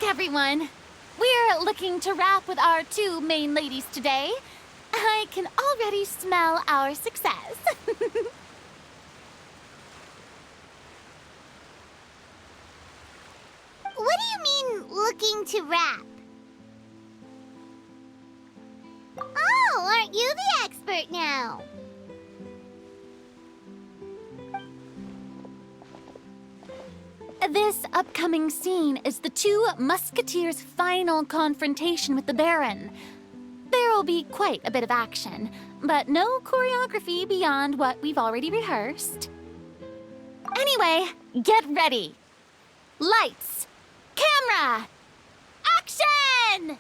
luck, everyone! We're looking to wrap with our two main ladies today. I can already smell our success. What do you mean, looking to rap? Oh, aren't you the expert now? This upcoming scene is the two Musketeers' final confrontation with the Baron. There'll be quite a bit of action, but no choreography beyond what we've already rehearsed. Anyway, get ready. Lights, camera, action!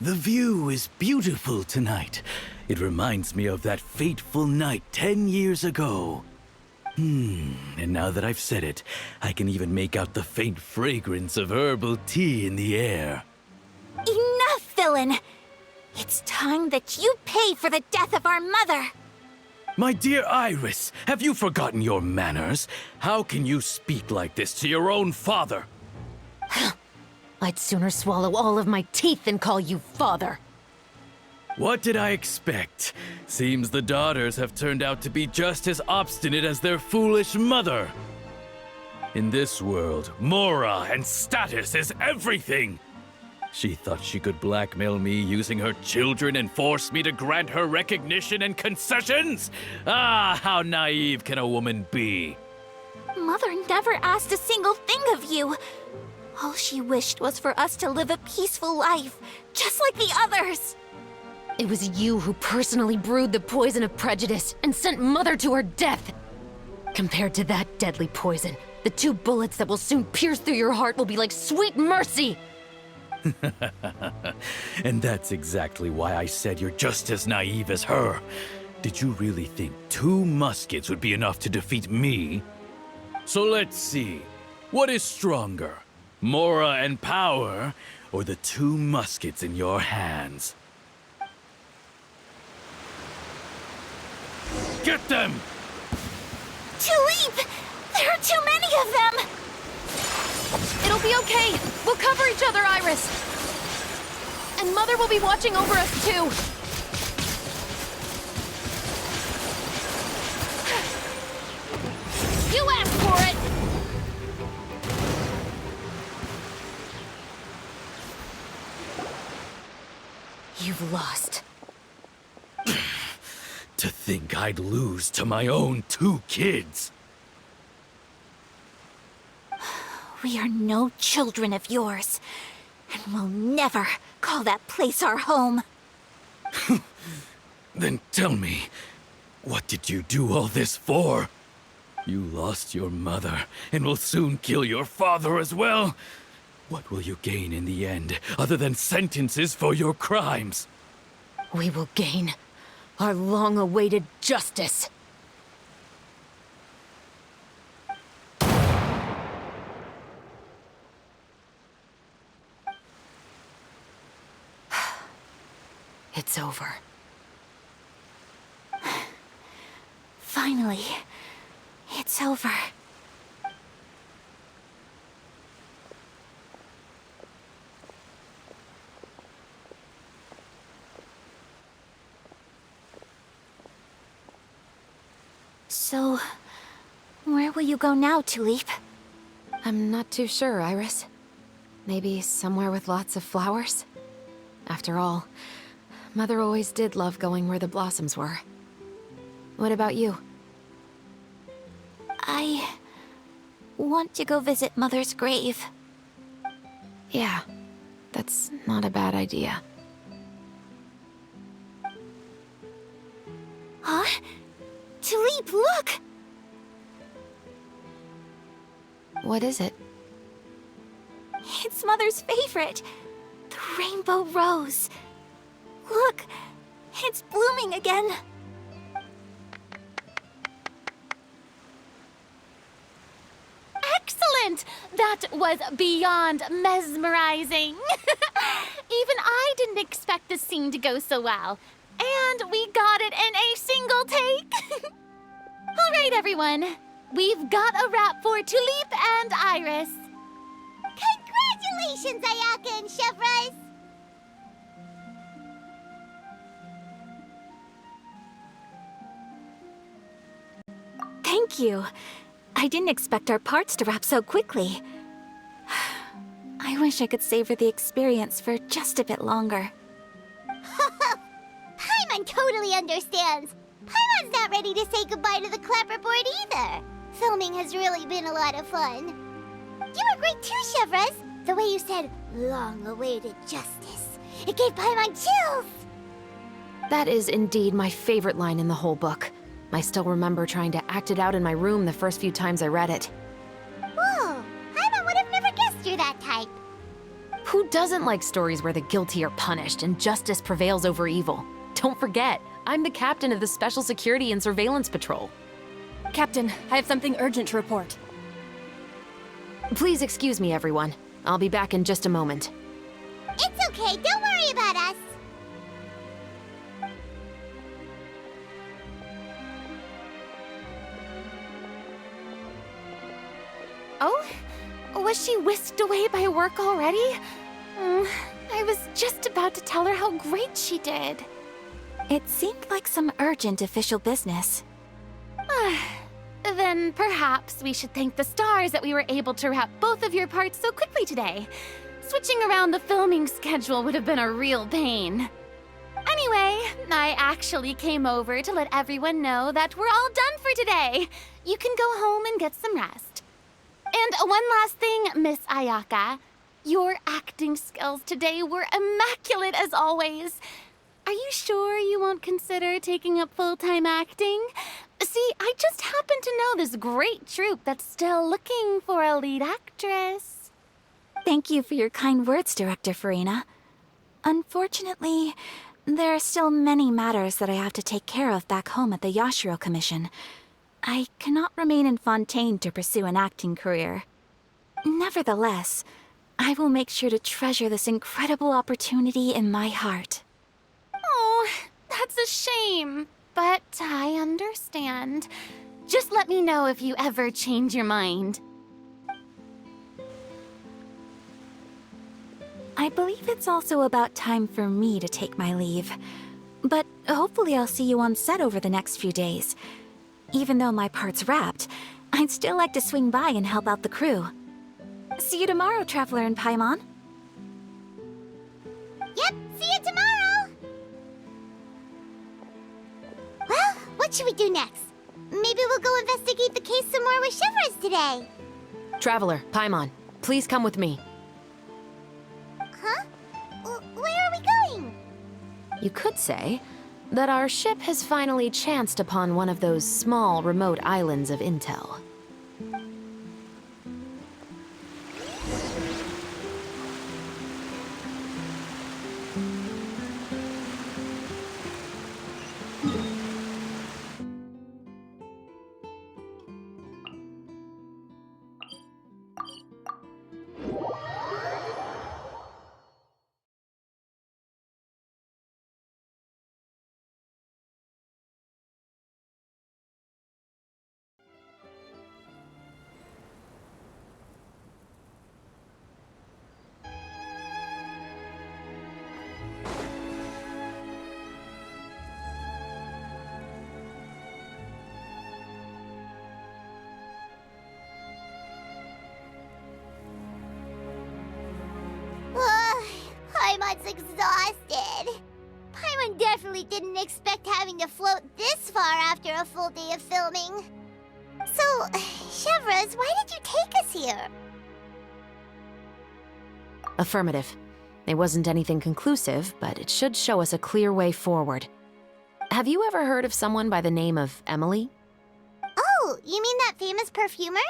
The view is beautiful tonight. It reminds me of that fateful night 10 years ago. And now that I've said it, I can even make out the faint fragrance of herbal tea in the air. Enough, villain! It's time that you pay for the death of our mother! My dear Iris, have you forgotten your manners? How can you speak like this to your own father? I'd sooner swallow all of my teeth than call you father. What did I expect? Seems the daughters have turned out to be just as obstinate as their foolish mother. In this world, Mora and status is everything. She thought she could blackmail me using her children and force me to grant her recognition and concessions? Ah, how naive can a woman be? Mother never asked a single thing of you. All she wished was for us to live a peaceful life, just like the others. It was you who personally brewed the poison of prejudice and sent Mother to her death. Compared to that deadly poison, the 2 bullets that will soon pierce through your heart will be like sweet mercy. And that's exactly why I said you're just as naive as her. Did you really think 2 muskets would be enough to defeat me? So let's see. What is stronger? Mora and power, or the 2 muskets in your hands? Get them! Tulip! There are too many of them! It'll be okay. We'll cover each other, Iris. And Mother will be watching over us, too. You asked for it! You've lost. To think I'd lose to my own 2 kids. We are no children of yours, and we'll never call that place our home. Then tell me, what did you do all this for? You lost your mother, and will soon kill your father as well. What will you gain in the end, other than sentences for your crimes? We will gain our long-awaited justice. It's over. Finally, it's over. So, where will you go now, Tulip? I'm not too sure, Iris. Maybe somewhere with lots of flowers? After all, Mother always did love going where the blossoms were. What about you? I want to go visit Mother's grave. Yeah, that's not a bad idea. Huh? Tulip, look! What is it? It's Mother's favorite. The rainbow rose. Look, it's blooming again. Excellent! That was beyond mesmerizing. Even I didn't expect this scene to go so well. And we got it in a single take. All right, everyone. we've got a wrap for Tulip and Iris. Congratulations, Ayaka and Chevres! Thank you. I didn't expect our parts to wrap so quickly. I wish I could savor the experience for just a bit longer. Paimon totally understands. Paimon's not ready to say goodbye to the clapperboard either. Filming has really been a lot of fun. You were great too, Chevres. The way you said, long-awaited justice. It gave Paimon chills. That is indeed my favorite line in the whole book. I still remember trying to act it out in my room the first few times I read it. Whoa, Paimon would have never guessed you're that type. Who doesn't like stories where the guilty are punished and justice prevails over evil? Don't forget, I'm the captain of the Special Security and Surveillance Patrol. Captain, I have something urgent to report. Please excuse me, everyone. I'll be back in just a moment. It's okay, don't worry about us. Oh? Was she whisked away by work already? I was just about to tell her how great she did. It seemed like some urgent official business. Then perhaps we should thank the stars that we were able to wrap both of your parts so quickly today. Switching around the filming schedule would have been a real pain. Anyway, I actually came over to let everyone know that we're all done for today. You can go home and get some rest. And one last thing, Miss Ayaka. Your acting skills today were immaculate as always. Are you sure you won't consider taking up full-time acting? See, I just happen to know this great troupe that's still looking for a lead actress. Thank you for your kind words, Director Farina. Unfortunately, there are still many matters that I have to take care of back home at the Yashiro Commission. I cannot remain in Fontaine to pursue an acting career. Nevertheless, I will make sure to treasure this incredible opportunity in my heart. Oh, that's a shame. But I understand. Just let me know if you ever change your mind. I believe it's also about time for me to take my leave. But hopefully I'll see you on set over the next few days. Even though my part's wrapped, I'd still like to swing by and help out the crew. See you tomorrow, Traveler and Paimon. Yep, see you tomorrow! Well, what should we do next? Maybe we'll go investigate the case some more with Chevres today. Traveler, Paimon, please come with me. Huh? Where are we going? You could say that our ship has finally chanced upon one of those small, remote islands of intel. Paimon's exhausted. Paimon definitely didn't expect having to float this far after a full day of filming. So, Chevres, why did you take us here? Affirmative. It wasn't anything conclusive, but it should show us a clear way forward. Have you ever heard of someone by the name of Emily? Oh, you mean that famous perfumer?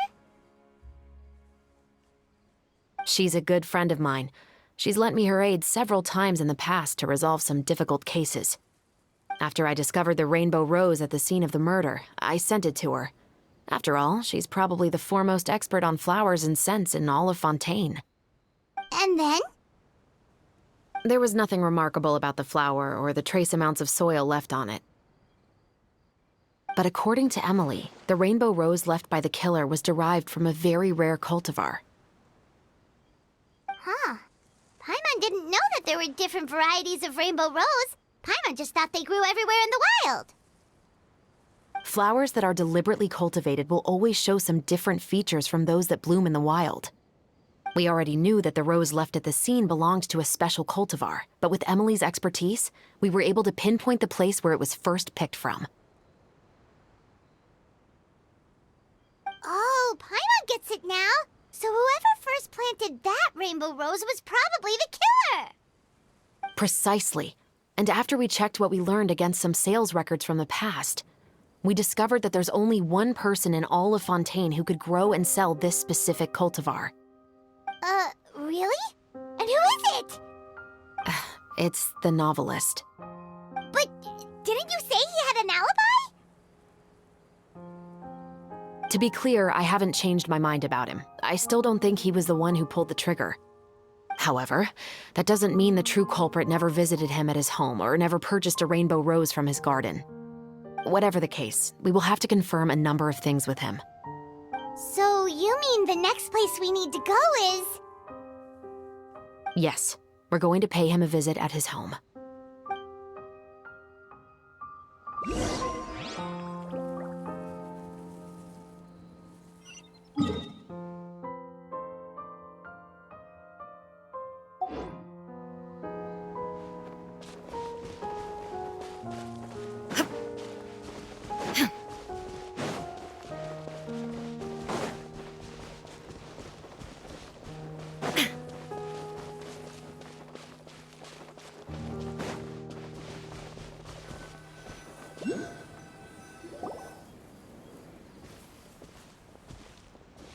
She's a good friend of mine. She's lent me her aid several times in the past to resolve some difficult cases. After I discovered the rainbow rose at the scene of the murder, I sent it to her. After all, she's probably the foremost expert on flowers and scents in all of Fontaine. And then? There was nothing remarkable about the flower or the trace amounts of soil left on it. But according to Emily, the rainbow rose left by the killer was derived from a very rare cultivar. Huh. Paimon didn't know that there were different varieties of rainbow rose. Paimon just thought they grew everywhere in the wild. Flowers that are deliberately cultivated will always show some different features from those that bloom in the wild. We already knew that the rose left at the scene belonged to a special cultivar, but with Emily's expertise, we were able to pinpoint the place where it was first picked from. Oh, Paimon gets it now. So whoever first planted that rainbow rose was probably the killer. Precisely. And after we checked what we learned against some sales records from the past, we discovered that there's only one person in all of Fontaine who could grow and sell this specific cultivar. Really? And who is it? It's the novelist. But didn't you say he had an alibi? To be clear, I haven't changed my mind about him. I still don't think he was the one who pulled the trigger. However, that doesn't mean the true culprit never visited him at his home or never purchased a rainbow rose from his garden. Whatever the case, we will have to confirm a number of things with him. So you mean the next place we need to go is... Yes, we're going to pay him a visit at his home.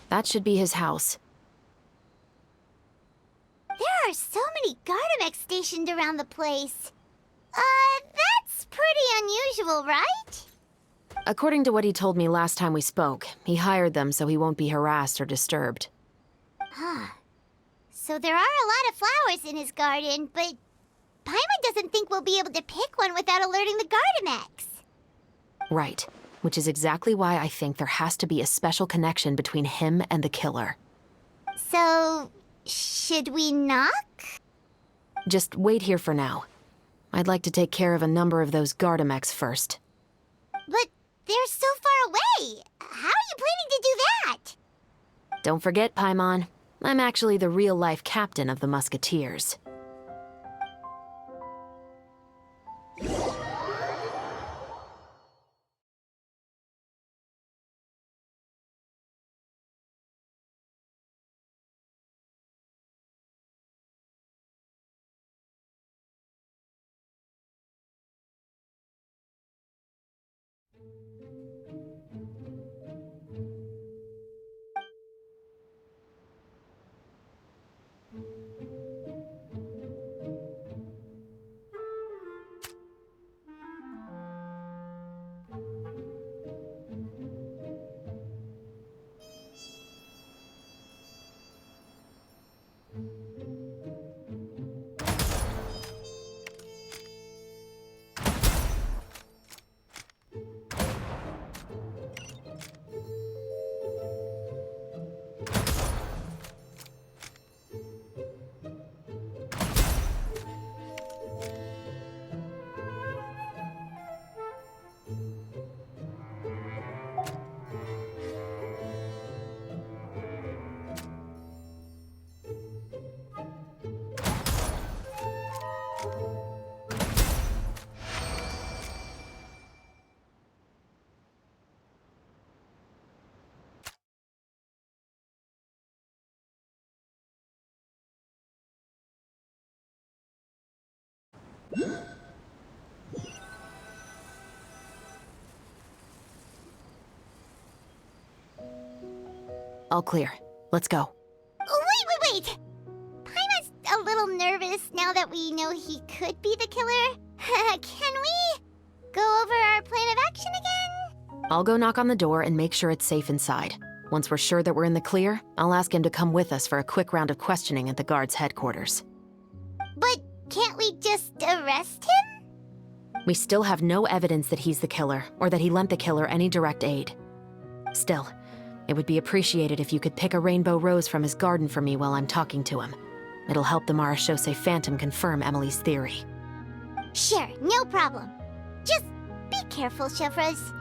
That should be his house. There are so many Gardamex stationed around the place. That's pretty unusual, right? According to what he told me last time we spoke, he hired them so he won't be harassed or disturbed. Huh. So there are a lot of flowers in his garden, but Paimon doesn't think we'll be able to pick one without alerting the Gardamex. Right, which is exactly why I think there has to be a special connection between him and the killer. So, should we knock? Just wait here for now. I'd like to take care of a number of those Gardamex first. But they're so far away. How are you planning to do that? Don't forget, Paimon, I'm actually the real-life captain of the Musketeers. All clear. Let's go. Wait! Paimon's a little nervous now that we know he could be the killer. Can we go over our plan of action again? I'll go knock on the door and make sure it's safe inside. Once we're sure that we're in the clear, I'll ask him to come with us for a quick round of questioning at the guard's headquarters. But can't we just arrest him? We still have no evidence that he's the killer, or that he lent the killer any direct aid. Still, it would be appreciated if you could pick a rainbow rose from his garden for me while I'm talking to him. It'll help the Marechaussee Phantom confirm Emily's theory. Sure, no problem. Just be careful, Chevreuse.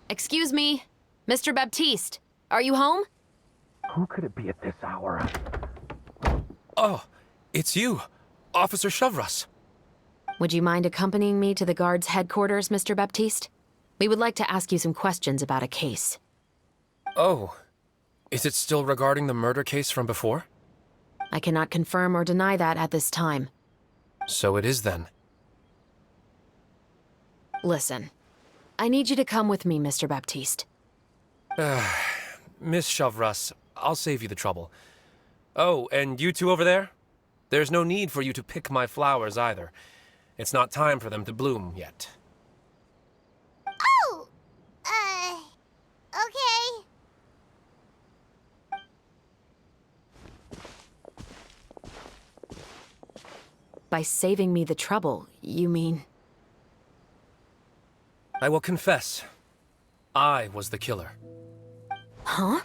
Excuse me, Mr. Baptiste, are you home? Who could it be at this hour? Oh, it's you, Officer Chevreuse. Would you mind accompanying me to the guard's headquarters, Mr. Baptiste? We would like to ask you some questions about a case. Oh, is it still regarding the murder case from before? I cannot confirm or deny that at this time. So it is then. Listen, I need you to come with me, Mr. Baptiste. Miss Chevreuse, I'll save you the trouble. Oh, and you two over there? There's no need for you to pick my flowers either. It's not time for them to bloom yet. Oh! Okay. By saving me the trouble, you mean... I will confess, I was the killer. Huh?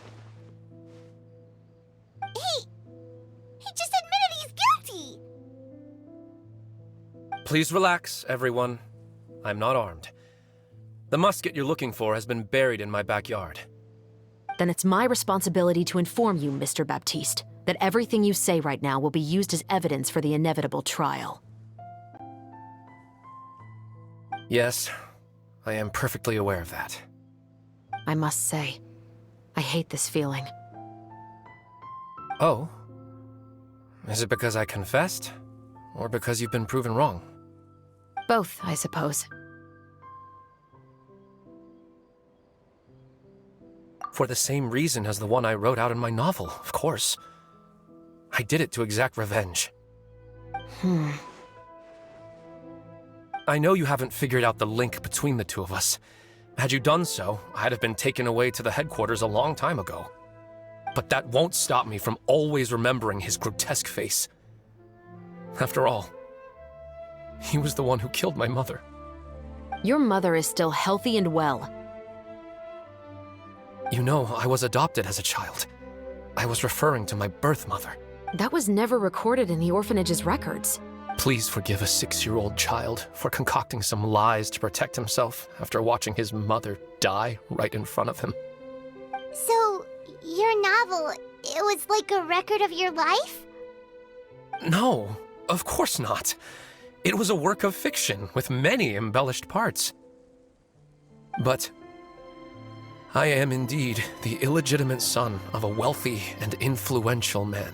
He just admitted he's guilty! Please relax, everyone. I'm not armed. The musket you're looking for has been buried in my backyard. Then it's my responsibility to inform you, Mr. Baptiste, that everything you say right now will be used as evidence for the inevitable trial. Yes, I am perfectly aware of that. I must say, I hate this feeling. Oh? Is it because I confessed? Or because you've been proven wrong? Both, I suppose. For the same reason as the one I wrote out in my novel, of course. I did it to exact revenge. I know you haven't figured out the link between the two of us. Had you done so, I'd have been taken away to the headquarters a long time ago. But that won't stop me from always remembering his grotesque face. After all, he was the one who killed my mother. Your mother is still healthy and well. You know, I was adopted as a child. I was referring to my birth mother. That was never recorded in the orphanage's records. Please forgive a 6-year-old child for concocting some lies to protect himself after watching his mother die right in front of him. So, your novel, it was like a record of your life? No, of course not. It was a work of fiction with many embellished parts. But I am indeed the illegitimate son of a wealthy and influential man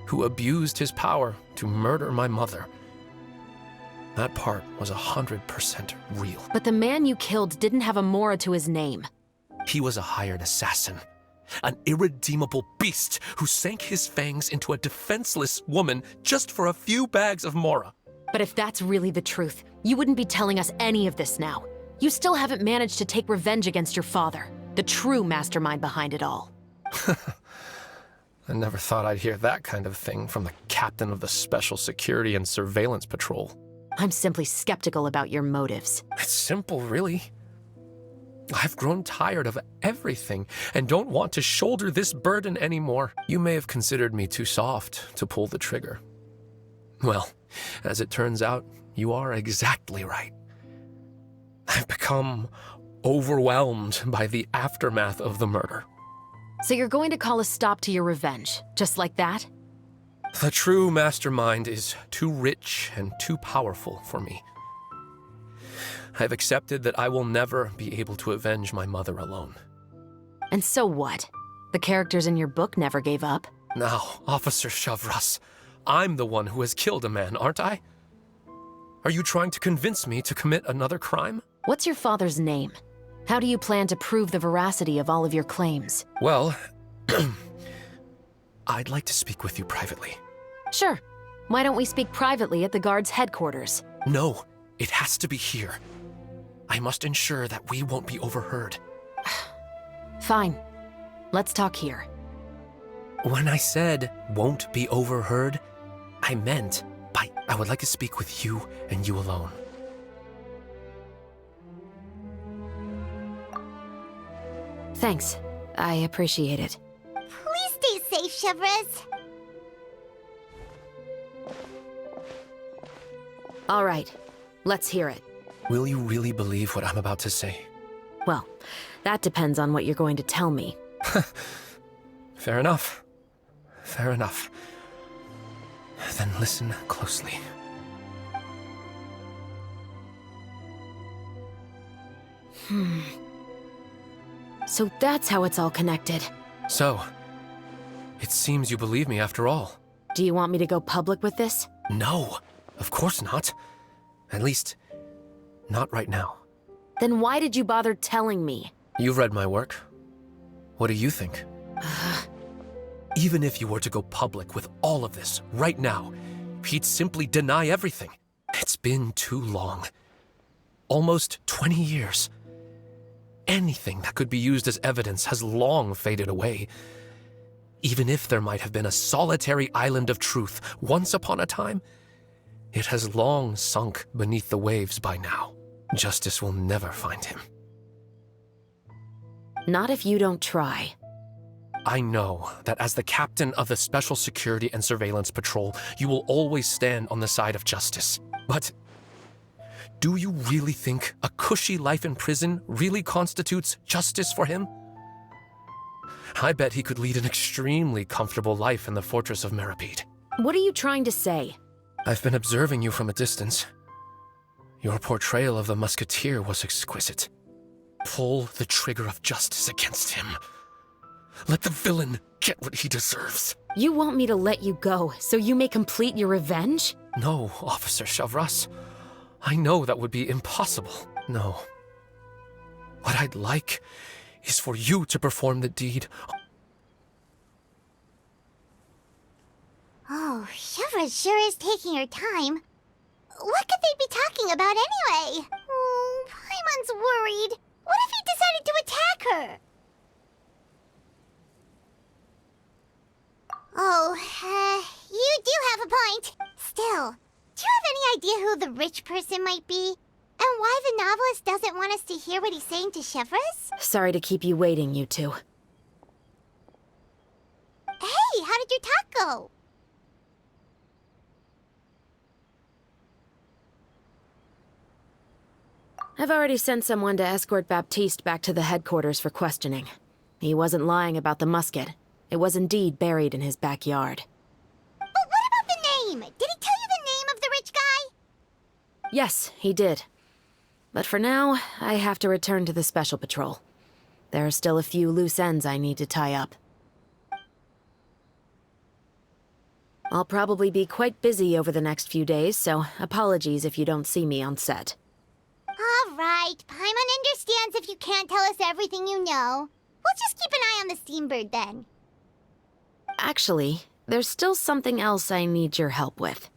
who abused his power to murder my mother. That part was 100% real. But the man you killed didn't have a Mora to his name. He was a hired assassin, an irredeemable beast who sank his fangs into a defenseless woman just for a few bags of Mora. But if that's really the truth, you wouldn't be telling us any of this now. You still haven't managed to take revenge against your father, the true mastermind behind it all. I never thought I'd hear that kind of thing from the captain of the Special Security and Surveillance Patrol. I'm simply skeptical about your motives. It's simple, really. I've grown tired of everything and don't want to shoulder this burden anymore. You may have considered me too soft to pull the trigger. Well, as it turns out, you are exactly right. I've become overwhelmed by the aftermath of the murder. So you're going to call a stop to your revenge, just like that? The true mastermind is too rich and too powerful for me. I've accepted that I will never be able to avenge my mother alone. And so what? The characters in your book never gave up. Now, Officer Shavras, I'm the one who has killed a man, aren't I? Are you trying to convince me to commit another crime? What's your father's name? How do you plan to prove the veracity of all of your claims? Well, I'd like to speak with you privately. Sure. Why don't we speak privately at the guard's headquarters? No, it has to be here. I must ensure that we won't be overheard. Fine. Let's talk here. When I said won't be overheard, I meant I would like to speak with you and you alone. Thanks. I appreciate it. Please stay safe, Chevres. All right. Let's hear it. Will you really believe what I'm about to say? Well, that depends on what you're going to tell me. Fair enough. Fair enough. Then listen closely. So that's how it's all connected. So, it seems you believe me after all. Do you want me to go public with this? No, of course not. At least, not right now. Then why did you bother telling me? You've read my work. What do you think? Even if you were to go public with all of this right now, he'd simply deny everything. It's been too long. Almost 20 years. Anything that could be used as evidence has long faded away. Even if there might have been a solitary island of truth once upon a time, it has long sunk beneath the waves by now. Justice will never find him. Not if you don't try. I know that as the captain of the Special Security and Surveillance Patrol, you will always stand on the side of justice. But do you really think a cushy life in prison really constitutes justice for him? I bet he could lead an extremely comfortable life in the fortress of Meripede. What are you trying to say? I've been observing you from a distance. Your portrayal of the Musketeer was exquisite. Pull the trigger of justice against him. Let the villain get what he deserves. You want me to let you go so you may complete your revenge? No, Officer Shavras. I know that would be impossible. No. What I'd like is for you to perform the deed. Oh, Chevres sure is taking her time. What could they be talking about anyway? Oh, Paimon's worried. What if he decided to attack her? Oh, you do have a point. Still, do you have any idea who the rich person might be? And why the novelist doesn't want us to hear what he's saying to Chevres? Sorry to keep you waiting, you two. Hey, how did your talk go? I've already sent someone to escort Baptiste back to the headquarters for questioning. He wasn't lying about the musket. It was indeed buried in his backyard. But what about the name? Did he tell you the name of the rich guy? Yes, he did. But for now, I have to return to the Special Patrol. There are still a few loose ends I need to tie up. I'll probably be quite busy over the next few days, so apologies if you don't see me on set. All right, Paimon understands if you can't tell us everything you know. We'll just keep an eye on the Steambird then. Actually, there's still something else I need your help with.